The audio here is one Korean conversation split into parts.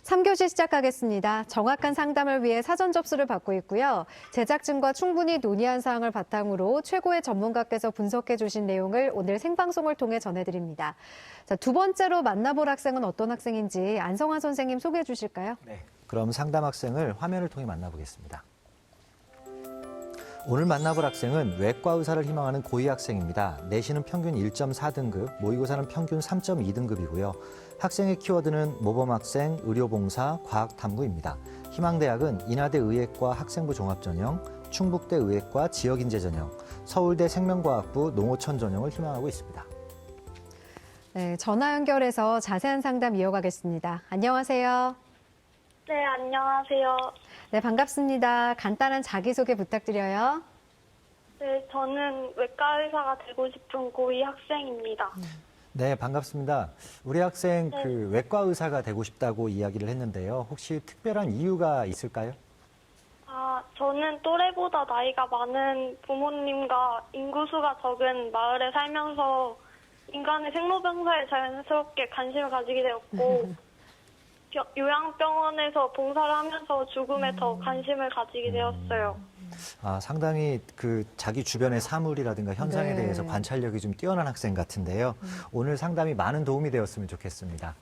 3교시 시작하겠습니다. 정확한 상담을 위해 사전 접수를 받고 있고요. 제작진과 충분히 논의한 사항을 바탕으로 최고의 전문가께서 분석해 주신 내용을 오늘 생방송을 통해 전해드립니다. 자, 두 번째로 만나볼 학생은 어떤 학생인지 안성환 선생님 소개해 주실까요? 네, 그럼 상담 학생을 화면을 통해 만나보겠습니다. 오늘 만나볼 학생은 외과 의사를 희망하는 고2 학생입니다. 내신은 평균 1.4등급, 모의고사는 평균 3.2등급이고요. 학생의 키워드는 모범학생, 의료봉사, 과학탐구입니다. 희망대학은 인하대 의예과 학생부 종합전형, 충북대 의예과 지역인재 전형, 서울대 생명과학부 농어촌 전형을 희망하고 있습니다. 네, 전화 연결해서 자세한 상담 이어가겠습니다. 안녕하세요. 네, 안녕하세요. 네, 반갑습니다. 간단한 자기소개 부탁드려요. 네, 저는 외과 의사가 되고 싶은 고2 학생입니다. 네, 반갑습니다. 우리 학생 네. 외과 의사가 되고 싶다고 이야기를 했는데요. 혹시 특별한 이유가 있을까요? 저는 또래보다 나이가 많은 부모님과 인구수가 적은 마을에 살면서 인간의 생로병사에 자연스럽게 관심을 가지게 되었고 요양병원에서 봉사를 하면서 죽음에 더 관심을 가지게 되었어요. 상당히 자기 주변의 사물이라든가 현상에 네. 대해서 관찰력이 좀 뛰어난 학생 같은데요. 오늘 상담이 많은 도움이 되었으면 좋겠습니다.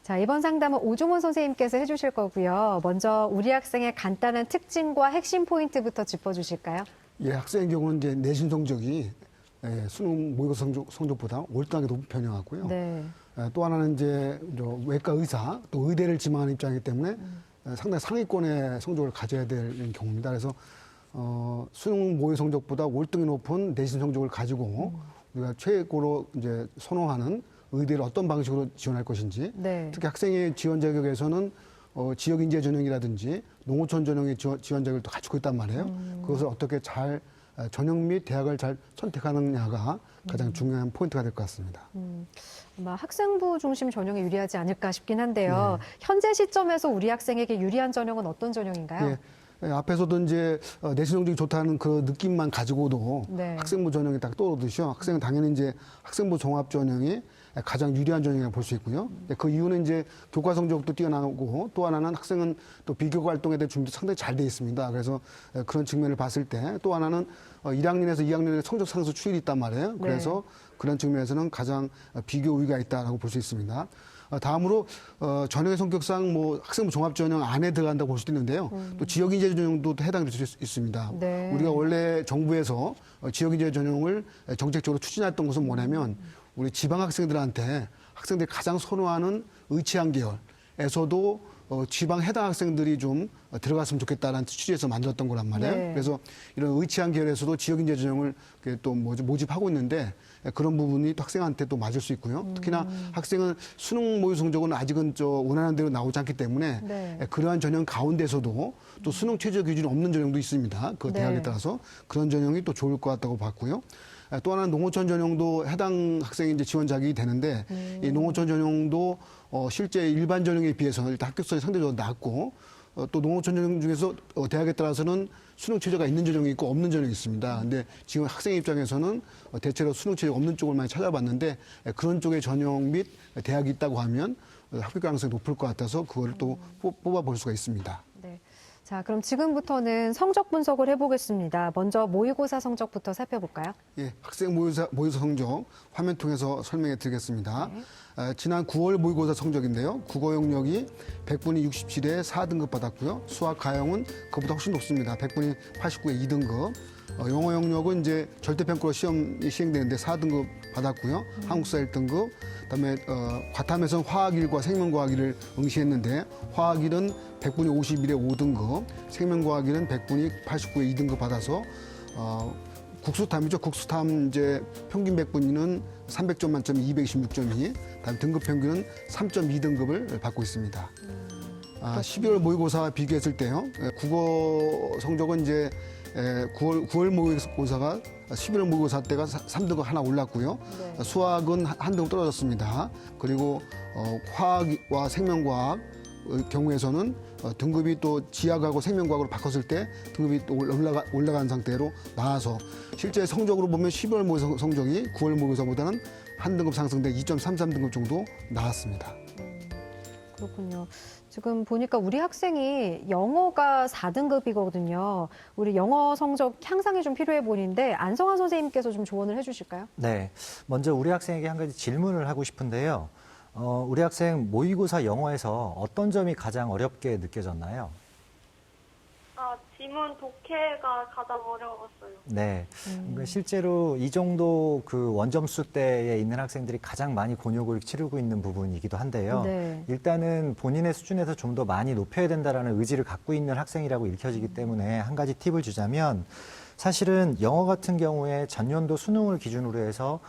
자, 이번 상담은 오종원 선생님께서 해주실 거고요. 먼저 우리 학생의 간단한 특징과 핵심 포인트부터 짚어주실까요? 예, 학생의 경우는 이제 내신 성적이 수능 모의고사 성적보다 월등하게 높은 편이었고요. 네. 또 하나는 이제 외과 의사, 또 의대를 지망하는 입장이기 때문에 상당히 상위권의 성적을 가져야 될 경우입니다. 그래서 수능 모의 성적보다 월등히 높은 내신 성적을 가지고 우리가 최고로 이제 선호하는 의대를 어떤 방식으로 지원할 것인지, 네. 특히 학생의 지원 자격에서는 지역인재 전형이라든지 농어촌 전형의 지원 자격을 또 갖추고 있단 말이에요. 그것을 어떻게 잘 전형 및 대학을 잘 선택하느냐가 가장 중요한 포인트가 될 것 같습니다. 아마 학생부 중심 전형에 유리하지 않을까 싶긴 한데요. 현재 시점에서 우리 학생에게 유리한 전형은 어떤 전형인가요? 예, 앞에서도 이제 내신 성적이 좋다는 그 느낌만 가지고도 네. 학생부 전형이 딱 떠오르듯이요. 학생은 당연히 이제 학생부 종합 전형이 가장 유리한 전형이라고 볼 수 있고요. 그 이유는 이제 교과 성적도 뛰어나고 또 하나는 학생은 또 비교과 활동에 대한 준비도 상당히 잘 돼 있습니다. 그래서 그런 측면을 봤을 때 또 하나는 1학년에서 2학년에 성적 상승 추이이 있단 말이에요. 그래서 그런 측면에서는 가장 비교 우위가 있다라고 볼 수 있습니다. 다음으로 전형의 성격상 뭐 학생부 종합 전형 안에 들어간다고 볼 수도 있는데요. 또 지역인재 전형도 해당될 수 있습니다. 네. 우리가 원래 정부에서 지역인재 전형을 정책적으로 추진했던 것은 뭐냐면 우리 지방 학생들한테 학생들이 가장 선호하는 의치한 계열에서도 지방 해당 학생들이 좀 들어갔으면 좋겠다라는 취지에서 만들었던 거란 말이에요. 네. 그래서 이런 의치한 계열에서도 지역인재 전형을 또 모집하고 있는데 그런 부분이 또 학생한테 또 맞을 수 있고요. 특히나 학생은 수능 모의 성적은 아직은 원하는 대로 나오지 않기 때문에 네. 그러한 전형 가운데서도 또 수능 최저 기준이 없는 전형도 있습니다. 그 대학에 네. 따라서 그런 전형이 또 좋을 것 같다고 봤고요. 또 하나는 농어촌 전형도 해당 학생이 이제 지원 자격이 되는데 이 농어촌 전형도 실제 일반 전형에 비해서는 일단 합격선이 상대적으로 낮고 또 농어촌 전형 중에서 대학에 따라서는 수능 최저가 있는 전형이 있고 없는 전형이 있습니다. 근데 지금 학생 입장에서는 대체로 수능 최저가 없는 쪽을 많이 찾아봤는데 그런 쪽의 전형 및 대학이 있다고 하면 합격 가능성이 높을 것 같아서 그걸 또 뽑아볼 수가 있습니다. 네. 자, 그럼 지금부터는 성적 분석을 해보겠습니다. 먼저 모의고사 성적부터 살펴볼까요? 예, 학생 모의고사 성적 화면 통해서 설명해 드리겠습니다. 지난 9월 모의고사 성적인데요. 국어 영역이 100분이 67에 4등급 받았고요. 수학 가형은 그보다 훨씬 높습니다. 100분이 89에 2등급. 영어 영역은 이제 절대평가로 시험이 시행되는데 4등급 받았고요. 한국사 1등급. 그다음에 과탐에서는 화학일과 생명과학일을 응시했는데 화학일은 100분이 51에 5등급, 생명과학일은 100분이 89에 2등급 받아서 국수탐이죠. 국수탐 이제 평균 100분위는 300점 만점에 226점이, 다음 등급 평균은 3.2등급을 받고 있습니다. 12월 모의고사와 비교했을 때요. 국어 성적은 이제 9월 모의고사가 11월 모의고사 때가 3등급 하나 올랐고요. 네. 수학은 한 등급 떨어졌습니다. 그리고 화학과 생명과학 경우에서는 등급이 또 지하과학하고 생명과학으로 바꿨을 때 등급이 또 올라간 상태로 나와서 실제 성적으로 보면 12월 모의고사 성적이 9월 모의고사보다는 한 등급 상승돼 2.33등급 정도 나왔습니다. 그렇군요. 지금 보니까 우리 학생이 영어가 4등급이거든요. 우리 영어 성적 향상이 좀 필요해 보이는데 안성환 선생님께서 좀 조언을 해주실까요? 네, 먼저 우리 학생에게 한 가지 질문을 하고 싶은데요. 우리 학생 모의고사 영어에서 어떤 점이 가장 어렵게 느껴졌나요? 지문 독해가 가장 어려웠어요. 네. 그러니까 실제로 이 정도 그 원점수대에 있는 학생들이 가장 많이 곤욕을 치르고 있는 부분이기도 한데요. 네. 일단은 본인의 수준에서 좀 더 많이 높여야 된다라는 의지를 갖고 있는 학생이라고 읽혀지기 때문에 한 가지 팁을 주자면 사실은 영어 같은 경우에 전년도 수능을 기준으로 해서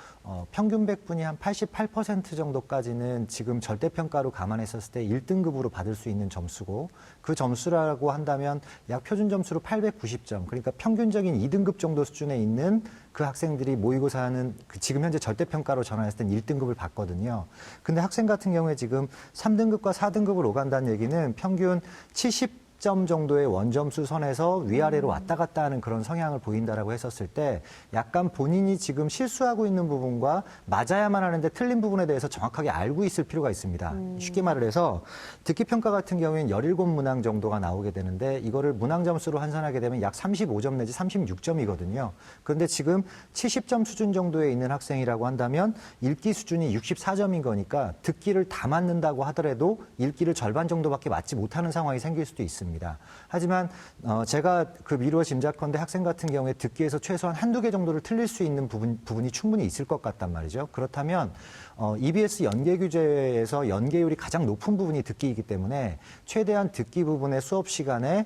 평균 100분이 한 88% 정도까지는 지금 절대평가로 감안했었을 때 1등급으로 받을 수 있는 점수고 그 점수라고 한다면 약 표준 점수로 890점, 그러니까 평균적인 2등급 정도 수준에 있는 그 학생들이 모의고사는 지금 현재 절대평가로 전환했을 땐 1등급을 받거든요. 근데 학생 같은 경우에 지금 3등급과 4등급을 오간다는 얘기는 평균 70점 정도의 원점수 선에서 위아래로 왔다 갔다 하는 그런 성향을 보인다라고 했었을 때 약간 본인이 지금 실수하고 있는 부분과 맞아야만 하는데 틀린 부분에 대해서 정확하게 알고 있을 필요가 있습니다. 쉽게 말을 해서 듣기평가 같은 경우에는 17문항 정도가 나오게 되는데 이거를 문항 점수로 환산하게 되면 약 35점 내지 36점이거든요. 그런데 지금 70점 수준 정도에 있는 학생이라고 한다면 읽기 수준이 64점인 거니까 듣기를 다 맞는다고 하더라도 읽기를 절반 정도밖에 맞지 못하는 상황이 생길 수도 있습니다. 하지만 제가 그 미루어 짐작컨대 학생 같은 경우에 듣기에서 최소한 한두 개 정도를 틀릴 수 있는 부분이 충분히 있을 것 같단 말이죠. 그렇다면 EBS 연계 규제에서 연계율이 가장 높은 부분이 듣기이기 때문에 최대한 듣기 부분의 수업 시간에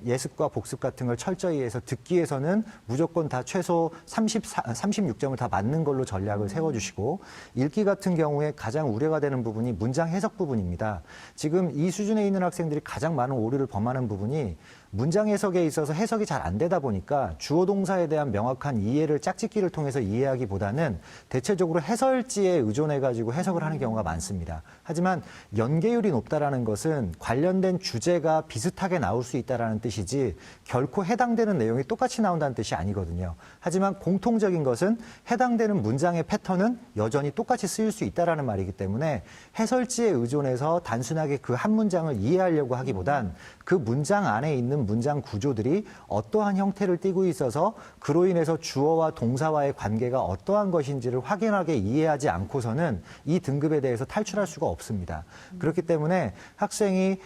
예습과 복습 같은 걸 철저히 해서 듣기에서는 무조건 다 최소 36점을 다 맞는 걸로 전략을 세워주시고 읽기 같은 경우에 가장 우려가 되는 부분이 문장 해석 부분입니다. 지금 이 수준에 있는 학생들이 가장 많은 오류를 범하는 부분이 문장 해석에 있어서 해석이 잘 안 되다 보니까 주어 동사에 대한 명확한 이해를 짝짓기를 통해서 이해하기보다는 대체적으로 해설지에 의존해가지고 해석을 하는 경우가 많습니다. 하지만 연계율이 높다라는 것은 관련된 주제가 비슷하게 나올 수 있다라는 뜻이지 결코 해당되는 내용이 똑같이 나온다는 뜻이 아니거든요. 하지만 공통적인 것은 해당되는 문장의 패턴은 여전히 똑같이 쓰일 수 있다라는 말이기 때문에 해설지에 의존해서 단순하게 그 한 문장을 이해하려고 하기보단 그 문장 안에 있는 문장 구조들이 어떠한 형태를 띠고 있어서 그로 인해서 주어와 동사와의 관계가 어떠한 것인지를 확연하게 이해하지 않고서는 이 등급에 대해서 탈출할 수가 없습니다. 그렇기 때문에 학생이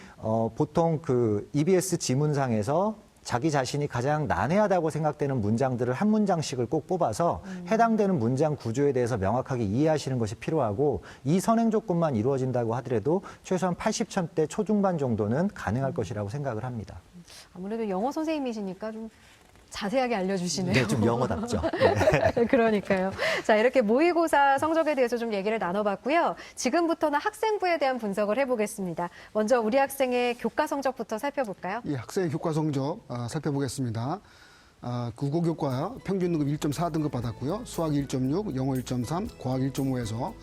보통 그 EBS 지문상에서 자기 자신이 가장 난해하다고 생각되는 문장들을 한 문장씩을 꼭 뽑아서 해당되는 문장 구조에 대해서 명확하게 이해하시는 것이 필요하고 이 선행 조건만 이루어진다고 하더라도 최소한 80점대 초중반 정도는 가능할 것이라고 생각을 합니다. 아무래도 영어 선생님이시니까 좀 자세하게 알려주시네요. 네, 좀 영어답죠. 네. 그러니까요. 자, 이렇게 모의고사 성적에 대해서 좀 얘기를 나눠봤고요. 지금부터는 학생부에 대한 분석을 해보겠습니다. 먼저 우리 학생의 교과 성적부터 살펴볼까요? 이 학생의 교과 성적 살펴보겠습니다. 국어 교과 평균 등급 1.4등급 받았고요. 수학 1.6, 영어 1.3, 과학 1.5에서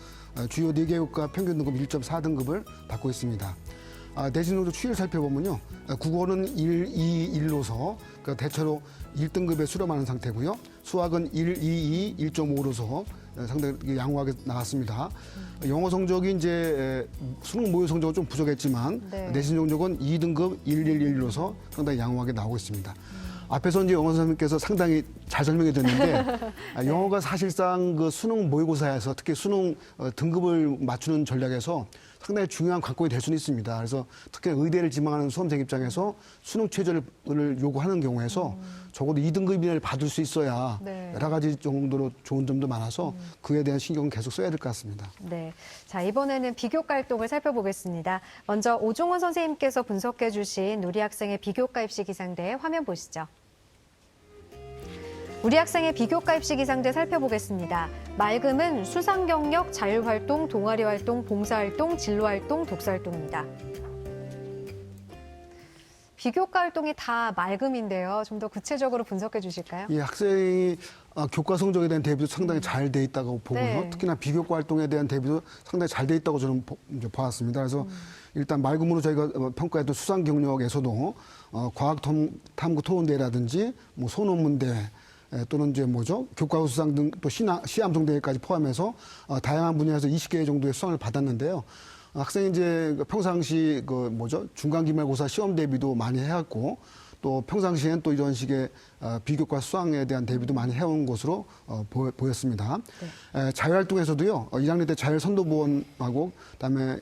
주요 4개 교과 평균 등급 1.4등급을 받고 있습니다. 내신으로 추이를 살펴보면요. 국어는 1, 2, 1로서 대체로 1등급에 수렴하는 상태고요. 수학은 1, 2, 2, 1.5로서 상당히 양호하게 나왔습니다. 영어 성적이 이제 수능 모의 성적은 좀 부족했지만 네. 내신 성적은 2등급 1, 1, 1로서 상당히 양호하게 나오고 있습니다. 앞에서 이제 영어 선생님께서 상당히 잘 설명해 줬는데 영어가 사실상 그 수능 모의고사에서 특히 수능 등급을 맞추는 전략에서 상당히 중요한 관건이 될 수는 있습니다. 그래서 특히 의대를 지망하는 수험생 입장에서 수능 최저를 요구하는 경우에서 적어도 2등급 이내를 받을 수 있어야 네. 여러 가지 정도로 좋은 점도 많아서 그에 대한 신경은 계속 써야 될 것 같습니다. 네. 자, 이번에는 비교과 활동을 살펴보겠습니다. 먼저 오종원 선생님께서 분석해 주신 우리 학생의 비교과 입시 기상대 화면 보시죠. 우리 학생의 비교과 입시 기상대 살펴보겠습니다. 맑음은 수상 경력, 자율활동, 동아리활동, 봉사활동, 진로활동, 독서활동입니다. 비교과 활동이 다 맑음인데요. 좀 더 구체적으로 분석해 주실까요? 이 학생이 교과 성적에 대한 대비도 상당히 잘 돼 있다고 보고요. 네. 특히나 비교과 활동에 대한 대비도 상당히 잘 돼 있다고 저는 이제 봤습니다. 그래서 일단 맑음으로 저희가 평가했던 수상 경력에서도 과학 탐구 토론대라든지 뭐 소논문대 또는 이제 교과서 수상 등 또 시암 성대회까지 포함해서 다양한 분야에서 20개 정도의 수상을 받았는데요. 학생이 이제 평상시 중간 기말고사 시험 대비도 많이 해왔고 또 평상시엔 또 이런 식의 비교과 수학에 대한 대비도 많이 해온 것으로 보였습니다. 자율활동에서도요, 1학년 때 자율선도보험하고 그다음에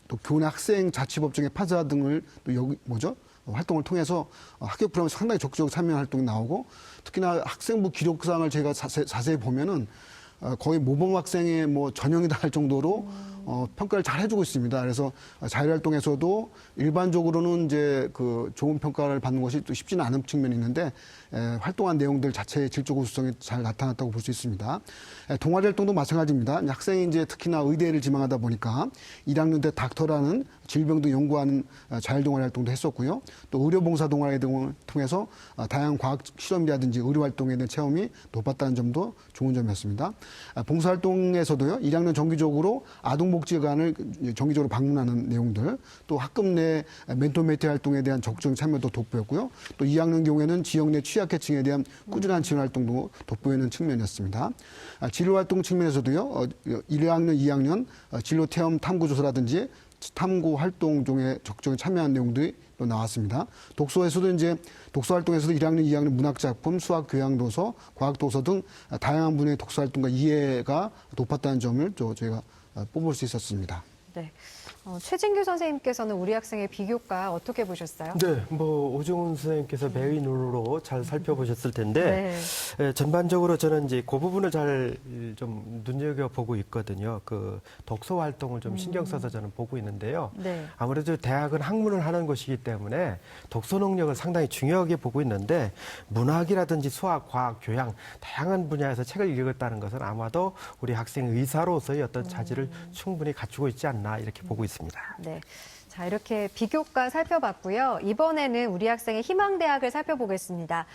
또 교내 학생 자치법정의 판사 등을 또 활동을 통해서 학교 프로그램에 상당히 적극적으로 참여한 활동이 나오고 특히나 학생부 기록상을 제가 자세히 보면은 거의 모범 학생의 전형이다 할 정도로 평가를 잘 해주고 있습니다. 그래서 자율활동에서도 일반적으로는 이제 좋은 평가를 받는 것이 또 쉽지는 않은 측면이 있는데 활동한 내용들 자체의 질적 우수성이 잘 나타났다고 볼 수 있습니다. 동아리 활동도 마찬가지입니다. 학생이 이제 특히나 의대를 지망하다 보니까 1학년 때 닥터라는 질병 등 연구하는 자율동아리 활동도 했었고요. 또 의료봉사 동아리 등을 통해서 다양한 과학 실험이라든지 의료활동에 대한 체험이 높았다는 점도 좋은 점이었습니다. 봉사활동에서도요, 1학년 정기적으로 아동복지관을 정기적으로 방문하는 내용들, 또 학급 내 멘토메이트 활동에 대한 적극적인 참여도 돋보였고요. 또 2학년 경우에는 지역 내 취약계층에 대한 꾸준한 지원 활동도 돋보이는 측면이었습니다. 진로활동 측면에서도요, 1학년, 2학년 진로 체험 탐구조사라든지 탐구 활동 중에 적극적인 참여한 내용들이 또 나왔습니다. 독서에서도 이제 독서 활동에서도 1학년, 2학년 문학작품, 수학 교양 도서, 과학 도서 등 다양한 분야의 독서 활동과 이해가 높았다는 점을 저희가 뽑을 수 있었습니다. 네. 최진규 선생님께서는 우리 학생의 비교과 어떻게 보셨어요? 네, 오정훈 선생님께서 매의 눈으로 잘 살펴보셨을 텐데 전반적으로 저는 이제 그 부분을 잘 좀 눈여겨보고 있거든요. 그 독서 활동을 좀 신경 써서 저는 보고 있는데요. 네. 아무래도 대학은 학문을 하는 곳이기 때문에 독서 능력을 상당히 중요하게 보고 있는데 문학이라든지 수학, 과학, 교양 다양한 분야에서 책을 읽었다는 것은 아마도 우리 학생 의사로서의 어떤 자질을 충분히 갖추고 있지 않나 이렇게 보고 있습니다. 네. 자, 이렇게 비교과 살펴봤고요. 이번에는 우리 학생의 희망대학을 살펴보겠습니다.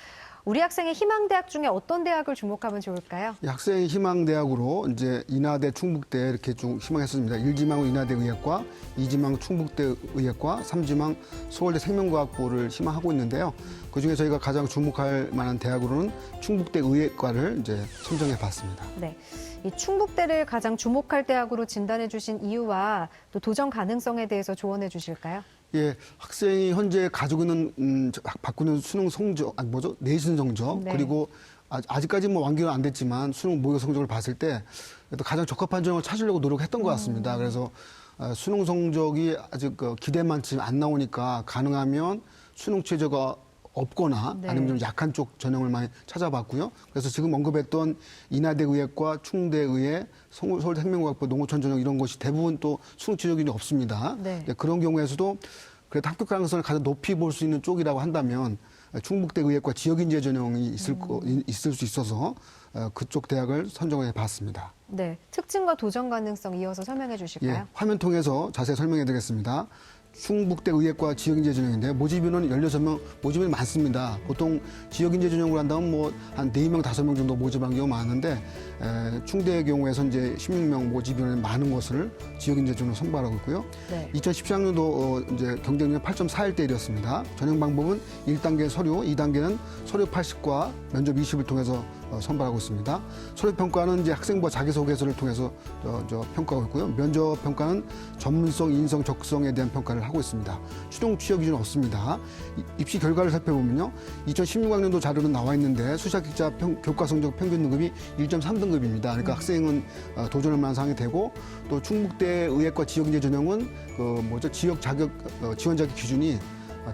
우리 학생의 희망대학 중에 어떤 대학을 주목하면 좋을까요? 학생의 희망대학으로 이제 인하대, 충북대 이렇게 좀 희망했습니다. 1지망은 인하대 의예과, 2지망 충북대 의예과, 3지망 서울대 생명과학부를 희망하고 있는데요. 그중에 저희가 가장 주목할 만한 대학으로는 충북대 의예과를 이제 선정해 봤습니다. 네. 이 충북대를 가장 주목할 대학으로 진단해 주신 이유와 또 도전 가능성에 대해서 조언해 주실까요? 예, 학생이 현재 가지고 있는 바꾸는 수능 성적, 내신 성적, 네. 그리고 아직까지 완결은 안 됐지만 수능 모의 성적을 봤을 때 그래도 가장 적합한 전형을 찾으려고 노력했던 것 같습니다. 그래서 수능 성적이 아직 기대만치 안 나오니까 가능하면 수능 최저가 없거나 네. 아니면 좀 약한 쪽 전형을 많이 찾아봤고요. 그래서 지금 언급했던 인하대 의예과, 충대 의예, 서울대 생명과학부, 농어촌 전형 이런 것이 대부분 또 수능 최저 기준이 없습니다. 네. 그런 경우에서도 그래도 합격 가능성을 가장 높이 볼 수 있는 쪽이라고 한다면 충북대 의예과 지역인재 전형이 있을 수 있어서 그쪽 대학을 선정해 봤습니다. 네. 특징과 도전 가능성 이어서 설명해 주실까요? 예, 화면 통해서 자세히 설명해 드리겠습니다. 충북대 의예과 지역인재 전형인데 모집인은 16명, 모집인이 많습니다. 보통 지역인재 전형으로 한다면 한 4명, 5명 정도 모집한 경우가 많은데 충대의 경우에서 이제 16명 모집인이 많은 것을 지역인재 전형으로 선발하고 있고요. 네. 2017학년도 이제 경쟁률 8.41대1이었습니다. 전형 방법은 1단계 서류, 2단계는 서류 80과 면접 20을 통해서 선발하고 있습니다. 서류 평가는 이제 학생부와 자기소개서를 통해서 평가하고 있고요. 면접 평가는 전문성, 인성, 적성에 대한 평가를 하고 있습니다. 추동 취업 기준은 없습니다. 입시 결과를 살펴보면요. 2016학년도 자료는 나와 있는데 수시학기자 교과 성적 평균 등급이 1.3등급입니다. 그러니까 학생은 도전할 만한 상황이 되고 또 충북대 의예과 지역인재 전형은 지역 자격 지원 자격 기준이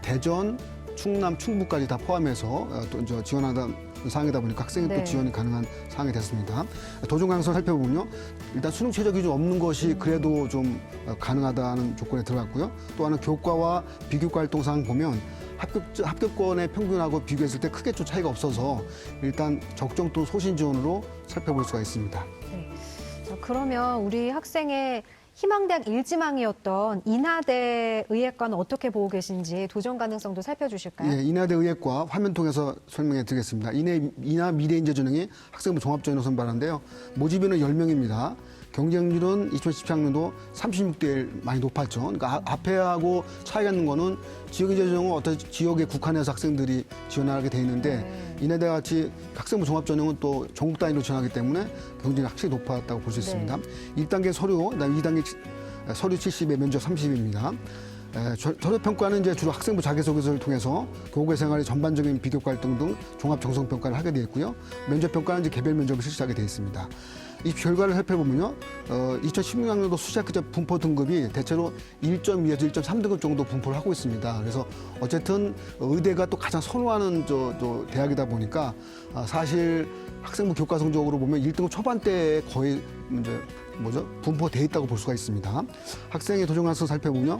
대전, 충남, 충북까지 다 포함해서 또 지원하다 사항이다 보니까 학생이 네. 또 지원이 가능한 사항이 됐습니다. 도전 가능성 살펴보면요. 일단 수능 최저 기준 없는 것이 그래도 좀 가능하다는 조건에 들어갔고요. 또 하나 교과와 비교과 활동 사항 보면 합격권의 평균하고 비교했을 때 크게 좀 차이가 없어서 일단 적정 또 소신 지원으로 살펴볼 수가 있습니다. 네. 자, 그러면 우리 학생의 희망대학 1지망이었던 인하대 의예과는 어떻게 보고 계신지 도전 가능성도 살펴주실까요? 예, 인하대 의예과 화면 통해서 설명해 드리겠습니다. 인하 미래인재 전형이 학생부 종합전형 선발하는데요. 모집인은 10명입니다. 경쟁률은 2017학년도 36대 1 많이 높았죠. 그러니까 앞에 하고 차이가 있는 거는 지역인재 전형은 어떤 지역에 국한해서 학생들이 지원하게 돼 있는데 인하대 같이 학생부 종합전형은 또 전국 단위로 지원하기 때문에 경쟁이 확실히 높았다고 볼 수 있습니다. 1단계 서류, 그다음 2단계 서류 70에 면접 30입니다. 전업평가는 이제 주로 학생부 자기소개서를 통해서 교육의 생활의 전반적인 비교과 활동 등 종합 정성평가를 하게 되어 있고요. 면접평가는 이제 개별 면접을 실시하게 되어 있습니다. 이 결과를 살펴보면요. 2016학년도 수시학교자 분포 등급이 대체로 1.2에서 1.3등급 정도 분포를 하고 있습니다. 그래서 어쨌든 의대가 또 가장 선호하는 대학이다 보니까 사실 학생부 교과 성적으로 보면 1등급 초반대에 거의 이제 분포돼 있다고 볼 수가 있습니다. 학생의 도전 가능성 살펴보면요.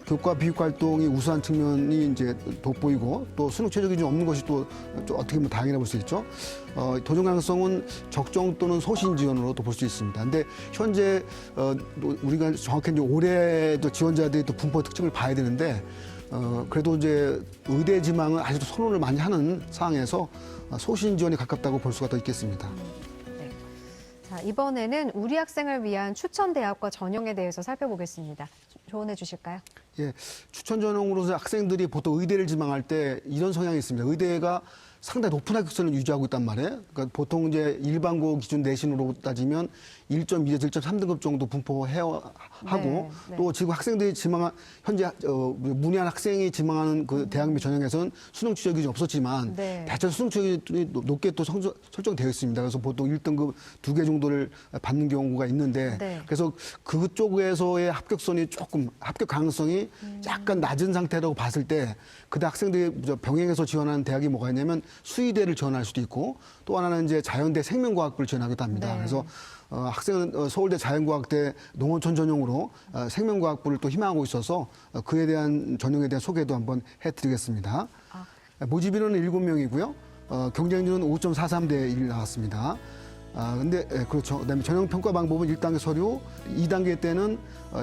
교과 비교과 활동이 우수한 측면이 이제 돋보이고 또 수능 최저 기준이 없는 것이 또 어떻게 보면 다행이라 볼 수 있죠. 도전 가능성은 적정 또는 소신 지원으로도 볼 수 있습니다. 근데 현재 우리가 정확히 이제 올해 지원자들의 또 분포 특징을 봐야 되는데 그래도 이제 의대 지망은 아직도 선호를 많이 하는 상황에서 소신 지원에 가깝다고 볼 수가 더 있겠습니다. 자, 이번에는 우리 학생을 위한 추천 대학과 전형에 대해서 살펴보겠습니다. 조언해 주실까요? 예, 추천 전형으로서 학생들이 보통 의대를 지망할 때 이런 성향이 있습니다. 의대가 상당히 높은 합격선을 유지하고 있단 말이에요. 그러니까 보통 이제 일반고 기준 내신으로 따지면 1.2에서 1.3등급 정도 분포하고 네. 또 지금 학생들이 지망한 현재 문의한 학생이 지망하는 그 대학교 전형에서는 수능 취재 기준이 없었지만 네. 대체로 수능 취재 기준이 높게 또 설정되어 있습니다. 그래서 보통 1등급 2개 정도를 받는 경우가 있는데 네. 그래서 그쪽에서의 합격선이 조금 합격 가능성이 약간 낮은 상태라고 봤을 때 그때 학생들이 병행해서 지원하는 대학이 뭐가 있냐면 수의대를 지원할 수도 있고 또 하나는 이제 자연대 생명과학부를 지원하기도 합니다. 네. 그래서 학생은 서울대 자연과학대 농어촌 전형으로 생명과학부를 또 희망하고 있어서 그에 대한 전형에 대한 소개도 한번 해드리겠습니다. 모집인원은 7명이고요. 경쟁률은 5.43대 1 나왔습니다. 근데 그렇죠. 그다음에 전형 평가 방법은 1단계 서류, 2단계 때는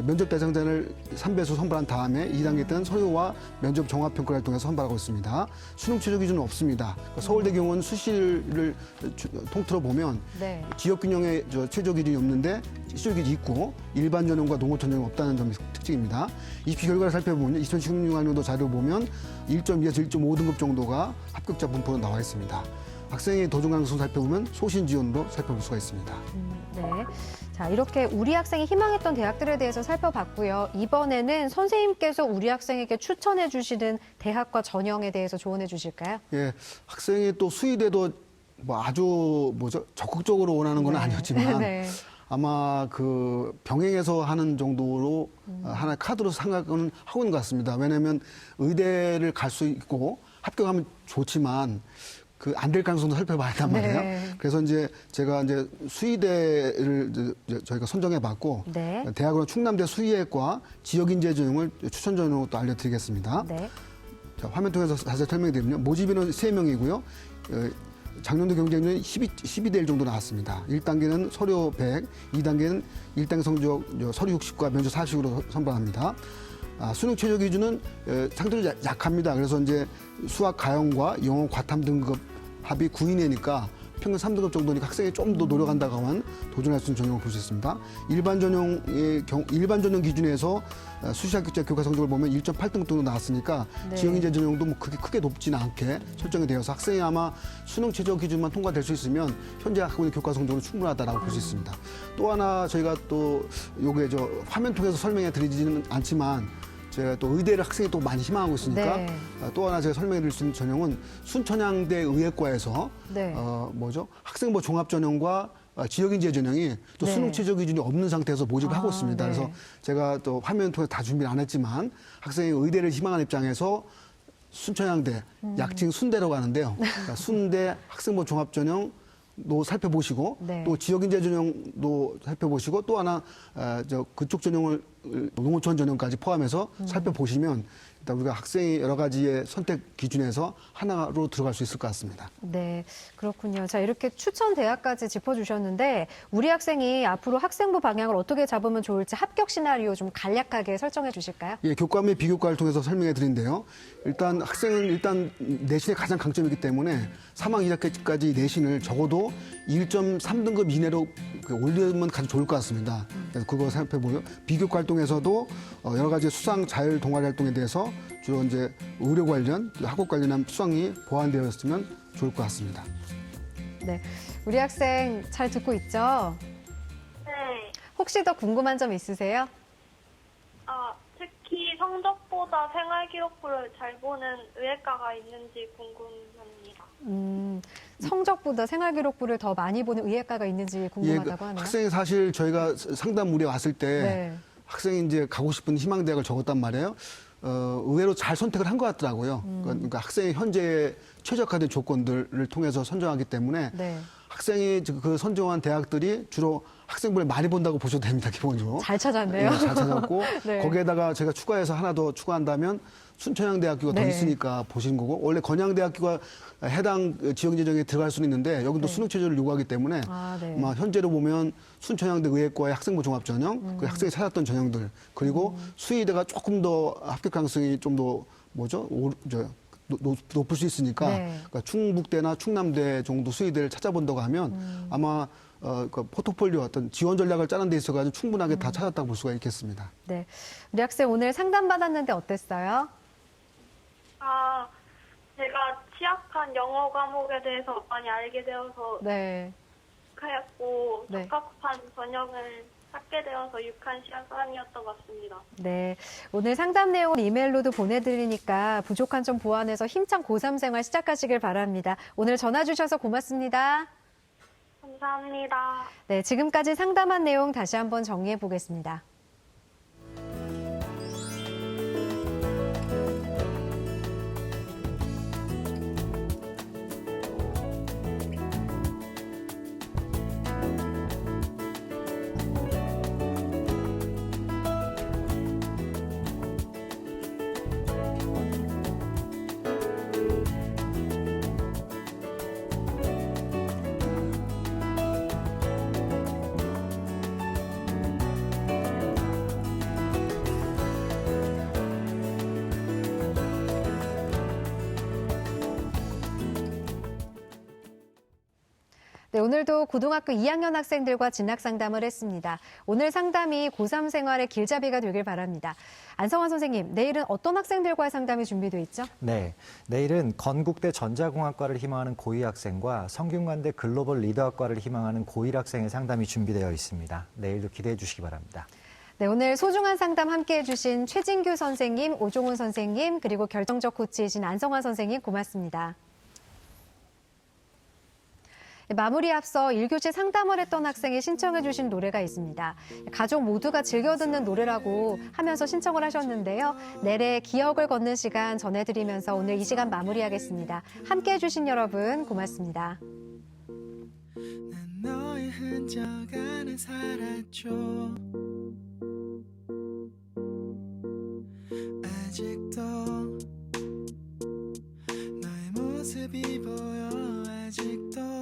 면접 대상자를 3배수 선발한 다음에 2단계 때는 서류와 면접 종합 평가를 통해서 선발하고 있습니다. 수능 최저 기준은 없습니다. 그러니까 서울대 경우는 수시를 통틀어 보면 네. 지역 균형의 최저 기준이 없는데 시조 기준이 있고 일반 전형과 농어촌 전형이 없다는 점이 특징입니다. 입시 결과를 살펴보면 2016학년도 자료 보면 1.2에서 1.5등급 정도가 합격자 분포로 나와 있습니다. 학생의 도전 가능성 살펴보면 소신 지원으로 살펴볼 수가 있습니다. 네. 자, 이렇게 우리 학생이 희망했던 대학들에 대해서 살펴봤고요. 이번에는 선생님께서 우리 학생에게 추천해 주시는 대학과 전형에 대해서 조언해 주실까요? 예, 학생이 또 수의대도 뭐 아주 적극적으로 원하는 건 네. 아니었지만 네. 아마 그 병행해서 하는 정도로 하나의 카드로 생각은 하고 있는 것 같습니다. 왜냐하면 의대를 갈 수 있고 합격하면 좋지만 그 안 될 가능성도 살펴봐야 한단 말이에요. 네. 그래서 이제 제가 이제 수의대를 저희가 선정해 봤고 네. 대학으로 충남대 수의학과 지역인재 전형을 추천 전형으로 또 알려드리겠습니다. 네. 자, 화면 통해서 자세히 설명드리면요. 모집인은 3명이고요. 작년도 경쟁률은 12대 1 정도 나왔습니다. 1단계는 서류 100, 2단계는 1단계 성적 서류 60과 면접 40으로 선발합니다. 수능 최저 기준은 상대적으로 약합니다. 그래서 이제 수학 가형과 영어 과탐 등급 합이 9 이내니까 평균 3등급 정도니까 학생이 좀 더 노력한다고 하면 도전할 수 있는 전형을 볼 수 있습니다. 일반 전형 기준에서 수시학교자 교과 성적을 보면 1.8등급 정도 나왔으니까 네. 지역인재 전형도 뭐 그렇게 크게 높지는 않게 설정이 되어서 학생이 아마 수능 최저 기준만 통과될 수 있으면 현재 갖고 있는 교과 성적은 충분하다라고 볼 수 있습니다. 또 하나 저희가 또 요게 화면 통해서 설명해 드리지는 않지만 제가 또 의대를 학생이 또 많이 희망하고 있으니까 네. 또 하나 제가 설명해 드릴 수 있는 전형은 순천향대 의예과에서 네. 학생부 종합 전형과 지역인재 전형이 또 네. 수능 최저 기준이 없는 상태에서 모집을 하고 있습니다. 네. 그래서 제가 또 화면 통해서 다 준비를 안 했지만 학생이 의대를 희망하는 입장에서 순천향대, 약칭 순대라고 하는데요. 그러니까 순대 학생부 종합 전형 도 살펴보시고 네. 또 지역인재 전형도 살펴보시고 또 하나 그쪽 전형을 농어촌 전형까지 포함해서 살펴보시면 일단 우리가 학생이 여러 가지의 선택 기준에서 하나로 들어갈 수 있을 것 같습니다. 네, 그렇군요. 자, 이렇게 추천 대학까지 짚어주셨는데 우리 학생이 앞으로 학생부 방향을 어떻게 잡으면 좋을지 합격 시나리오 좀 간략하게 설정해 주실까요? 예, 교과 및 비교과를 통해서 설명해 드린데요. 일단 학생은 내신의 가장 강점이기 때문에 3학 2학기까지 내신을 적어도 1.3등급 이내로 올리면 가장 좋을 것 같습니다. 그래서 그거 살펴보고요. 비교과 활동에서도 여러 가지 수상 자율 동아리 활동에 대해서 주로 이제 의료 관련, 학업 관련한 수상이 보완되어 있으면 좋을 것 같습니다. 네, 우리 학생 잘 듣고 있죠? 네. 혹시 더 궁금한 점 있으세요? 성적보다 생활기록부를 잘 보는 의예과가 있는지 궁금합니다. 성적보다 생활기록부를 더 많이 보는 의예과가 있는지 궁금하다고 하네요. 학생이 사실 저희가 상담물에 왔을 때 네. 학생이 이제 가고 싶은 희망대학을 적었단 말이에요. 의외로 잘 선택을 한 것 같더라고요. 그러니까 학생의 현재 최적화된 조건들을 통해서 선정하기 때문에 네. 학생이 그 선정한 대학들이 주로 학생분을 많이 본다고 보셔도 됩니다, 기본적으로. 잘 찾았네요. 잘 찾았고 네. 거기에다가 제가 추가해서 하나 더 추가한다면 순천향대학교가 더 네. 있으니까 보시는 거고 원래 건양대학교가 해당 지역 예정에 들어갈 수는 있는데 여기도 네. 수능 최저를 요구하기 때문에 아, 네. 아마 현재로 보면 순천향대 의예과의 학생부 종합 전형, 그 학생이 찾았던 전형들 그리고 수의대가 조금 더 합격 가능성이 좀 더 높을 수 있으니까 네. 그러니까 충북대나 충남대 정도 수의대를 찾아본다고 하면 아마 그 포트폴리오 어떤 지원 전략을 짜는 데 있어가지고 충분하게 다 찾았다고 볼 수가 있겠습니다. 네. 우리 학생 오늘 상담 받았는데 어땠어요? 아, 제가 취약한 영어 과목에 대해서 많이 알게 되어서 네. 하였고 네. 적합한 전형을 찾게 되어서 유익한 시간이었던 것 같습니다. 네. 오늘 상담 내용을 이메일로도 보내드리니까 부족한 점 보완해서 힘찬 고3 생활 시작하시길 바랍니다. 오늘 전화 주셔서 고맙습니다. 감사합니다. 네. 지금까지 상담한 내용 다시 한번 정리해 보겠습니다. 네, 오늘도 고등학교 2학년 학생들과 진학 상담을 했습니다. 오늘 상담이 고3 생활의 길잡이가 되길 바랍니다. 안성환 선생님, 내일은 어떤 학생들과의 상담이 준비되어 있죠? 네, 내일은 건국대 전자공학과를 희망하는 고2 학생과 성균관대 글로벌 리더학과를 희망하는 고1 학생의 상담이 준비되어 있습니다. 내일도 기대해 주시기 바랍니다. 네, 오늘 소중한 상담 함께해 주신 최진규 선생님, 오종훈 선생님, 그리고 결정적 코치이신 안성환 선생님 고맙습니다. 마무리 앞서 1교시 상담을 했던 학생이 신청해 주신 노래가 있습니다. 가족 모두가 즐겨 듣는 노래라고 하면서 신청을 하셨는데요. 내래 기억을 걷는 시간 전해드리면서 오늘 이 시간 마무리하겠습니다. 함께해 주신 여러분 고맙습니다. 난 너의 흔적 안에 살았죠. 아직도 너의 모습이 보여. 아직도